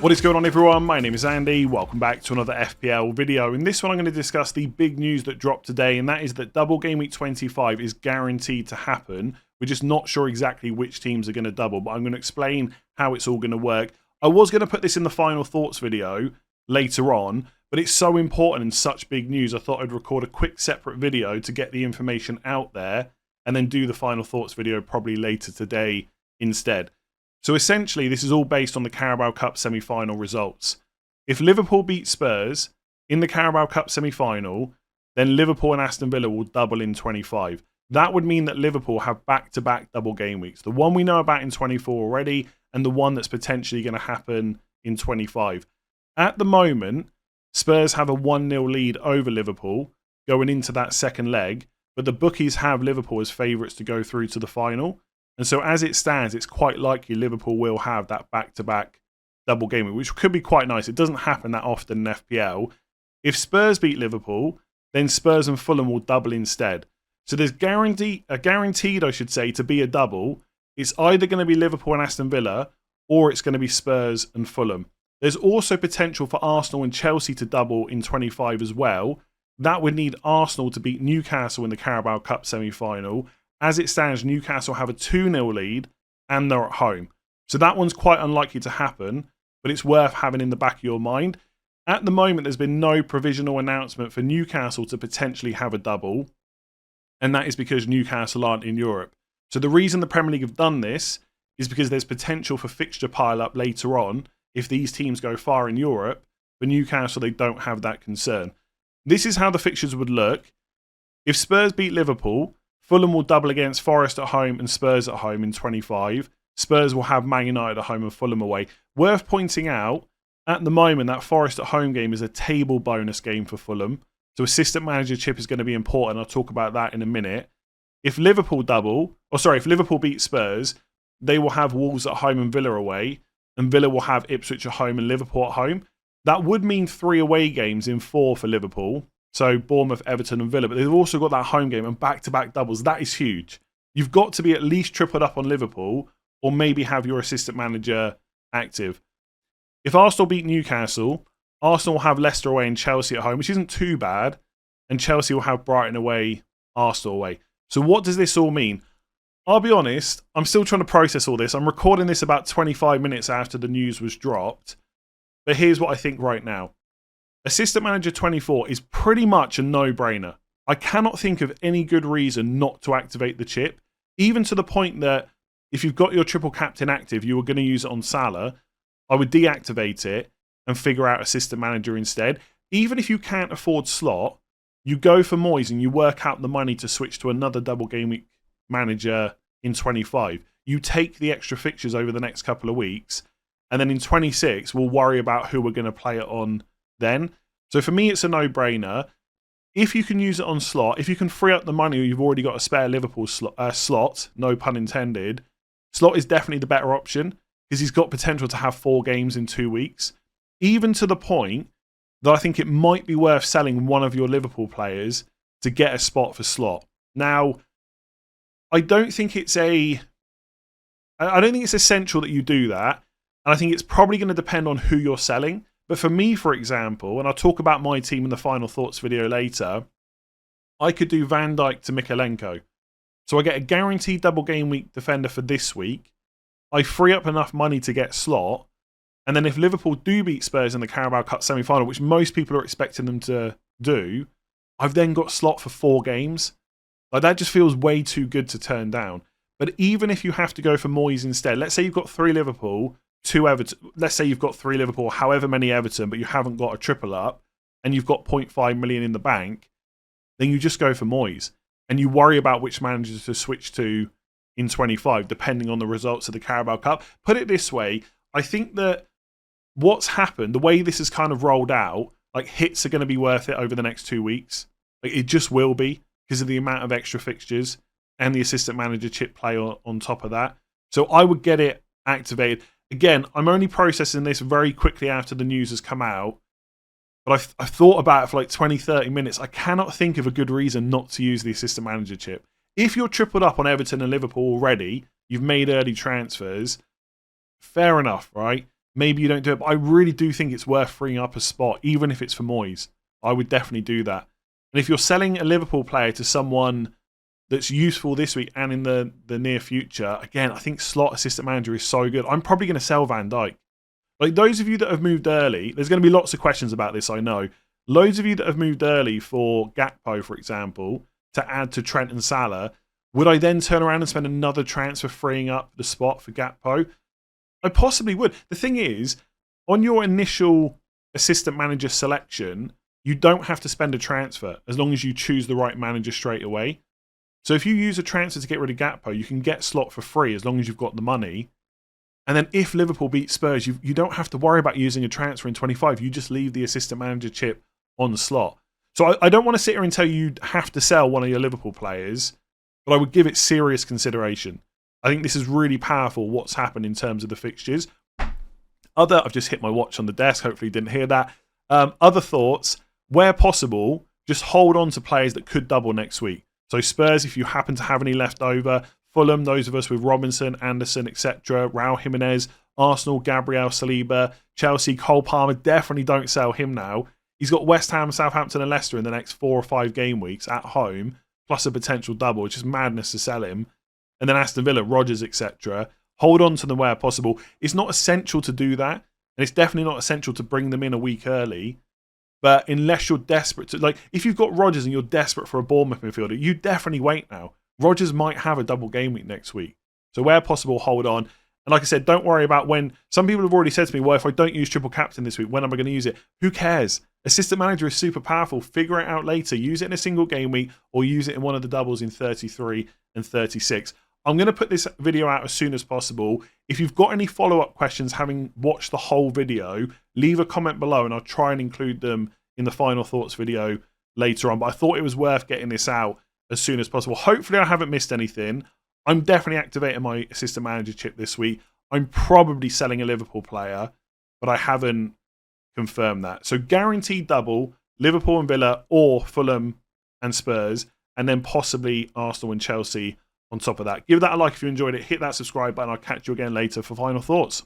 What is going on, everyone? My name is Andy. Welcome back to another FPL video. In this one, I'm going to discuss the big news that dropped today, and that is that double game week 25 is guaranteed to happen. We're just not sure exactly which teams are going to double, but I'm going to explain how it's all going to work. I was going to put this in the final thoughts video later on, but it's so important and such big news, I thought I'd record a quick separate video to get the information out there and then do the final thoughts video probably later today instead. So essentially, this is all based on the Carabao Cup semi-final results. If Liverpool beat Spurs in the Carabao Cup semi-final, then Liverpool and Aston Villa will double in 25. That would mean that Liverpool have back-to-back double game weeks. The one we know about in 24 already, and the one that's potentially going to happen in 25. At the moment, Spurs have a 1-0 lead over Liverpool going into that second leg, but the bookies have Liverpool as favourites to go through to the final. And so as it stands, it's quite likely Liverpool will have that back-to-back double game week, which could be quite nice. It doesn't happen that often in FPL. If Spurs beat Liverpool, then Spurs and Fulham will double instead. So there's guaranteed, I should say, to be a double. It's either going to be Liverpool and Aston Villa, or it's going to be Spurs and Fulham. There's also potential for Arsenal and Chelsea to double in 25 as well. That would need Arsenal to beat Newcastle in the Carabao Cup semi-final. As it stands, Newcastle have a 2-0 lead and they're at home. So that one's quite unlikely to happen, but it's worth having in the back of your mind. At the moment, there's been no provisional announcement for Newcastle to potentially have a double, and that is because Newcastle aren't in Europe. So the reason the Premier League have done this is because there's potential for fixture pile-up later on if these teams go far in Europe. For Newcastle, they don't have that concern. This is how the fixtures would look. If Spurs beat Liverpool, Fulham will double against Forest at home and Spurs at home in 25. Spurs will have Man United at home and Fulham away. Worth pointing out, at the moment, that Forest at home game is a table bonus game for Fulham. So assistant manager chip is going to be important. I'll talk about that in a minute. If Liverpool beat Spurs, they will have Wolves at home and Villa away. And Villa will have Ipswich at home and Liverpool at home. That would mean 3 away games in 4 for Liverpool. So Bournemouth, Everton and Villa. But they've also got that home game and back-to-back doubles. That is huge. You've got to be at least tripled up on Liverpool or maybe have your assistant manager active. If Arsenal beat Newcastle, Arsenal will have Leicester away and Chelsea at home, which isn't too bad. And Chelsea will have Brighton away, Arsenal away. So what does this all mean? I'll be honest, I'm still trying to process all this. I'm recording this about 25 minutes after the news was dropped. But here's what I think right now. Assistant Manager 24 is pretty much a no-brainer. I cannot think of any good reason not to activate the chip, even to the point that if you've got your triple captain active, you were going to use it on Salah, I would deactivate it and figure out Assistant Manager instead. Even if you can't afford slot, you go for Moyes and you work out the money to switch to another double game week manager in 25. You take the extra fixtures over the next couple of weeks, and then in 26, we'll worry about who we're going to play it on then. So for me, it's a no-brainer. If you can use it on slot, if you can free up the money or you've already got a spare Liverpool slot, no pun intended, slot is definitely the better option because he's got potential to have 4 games in 2 weeks. Even to the point that I think it might be worth selling one of your Liverpool players to get a spot for slot. Now, I don't think it's essential that you do that. And I think it's probably going to depend on who you're selling. But for me, for example, and I'll talk about my team in the final thoughts video later, I could do Van Dijk to Mykolenko. So I get a guaranteed double game week defender for this week. I free up enough money to get slot. And then if Liverpool do beat Spurs in the Carabao Cup semi-final, which most people are expecting them to do, I've then got slot for 4 games. Like that just feels way too good to turn down. But even if you have to go for Moyes instead, let's say you've got 3 Liverpool, 2 Everton. Let's say you've got 3 Liverpool, however many Everton, but you haven't got a triple up, and you've got 0.5 million in the bank, then you just go for Moyes. And you worry about which managers to switch to in 25, depending on the results of the Carabao Cup. Put it this way, I think that what's happened, the way this is kind of rolled out, like hits are going to be worth it over the next 2 weeks. Like, it just will be because of the amount of extra fixtures and the assistant manager chip play on top of that. So I would get it activated. Again, I'm only processing this very quickly after the news has come out, but I've thought about it for like 20, 30 minutes. I cannot think of a good reason not to use the assistant manager chip. If you're tripled up on Everton and Liverpool already, you've made early transfers, fair enough, right? maybe you don't do it. But I really do think it's worth freeing up a spot, even if it's for Moyes. I would definitely do that. And if you're selling a Liverpool player to someone that's useful this week and in the near future, again, I think slot assistant manager is so good. I'm probably going to sell Van Dijk. Like, those of you that have moved early, there's going to be lots of questions about this, I know. Loads of you that have moved early for Gakpo, for example, to add to Trent and Salah, would I then turn around and spend another transfer freeing up the spot for Gakpo? I possibly would. The thing is, on your initial assistant manager selection, you don't have to spend a transfer as long as you choose the right manager straight away. So if you use a transfer to get rid of Gakpo, you can get slot for free as long as you've got the money. And then if Liverpool beat Spurs, you don't have to worry about using a transfer in 25. You just leave the assistant manager chip on the slot. So I don't want to sit here and tell you you have to sell one of your Liverpool players, but I would give it serious consideration. I think this is really powerful, what's happened in terms of the fixtures. I've just hit my watch on the desk, hopefully you didn't hear that. Other thoughts, where possible, just hold on to players that could double next week. So Spurs, if you happen to have any left over, Fulham, those of us with Robinson, Anderson, etc., Raul Jimenez, Arsenal, Gabriel, Saliba, Chelsea, Cole Palmer, definitely don't sell him now. He's got West Ham, Southampton and Leicester in the next 4 or 5 game weeks at home, plus a potential double, which is madness to sell him. And then Aston Villa, Rodgers, etc. Hold on to them where possible. It's not essential to do that, and it's definitely not essential to bring them in a week early. But unless you're desperate to, like, if you've got Rodgers and you're desperate for a Bournemouth midfielder, you definitely wait now. Rodgers might have a double game week next week. So where possible, hold on. And like I said, don't worry about when. Some people have already said to me, well, if I don't use triple captain this week, when am I going to use it? Who cares? Assistant manager is super powerful. Figure it out later. Use it in a single game week or use it in one of the doubles in 33 and 36. I'm going to put this video out as soon as possible. If you've got any follow-up questions having watched the whole video, leave a comment below and I'll try and include them in the final thoughts video later on. But I thought it was worth getting this out as soon as possible. Hopefully I haven't missed anything. I'm definitely activating my assistant manager chip this week. I'm probably selling a Liverpool player, but I haven't confirmed that. So guaranteed double, Liverpool and Villa or Fulham and Spurs, and then possibly Arsenal and Chelsea on top of that. Give that a like if you enjoyed it. Hit that subscribe button. I'll catch you again later for final thoughts.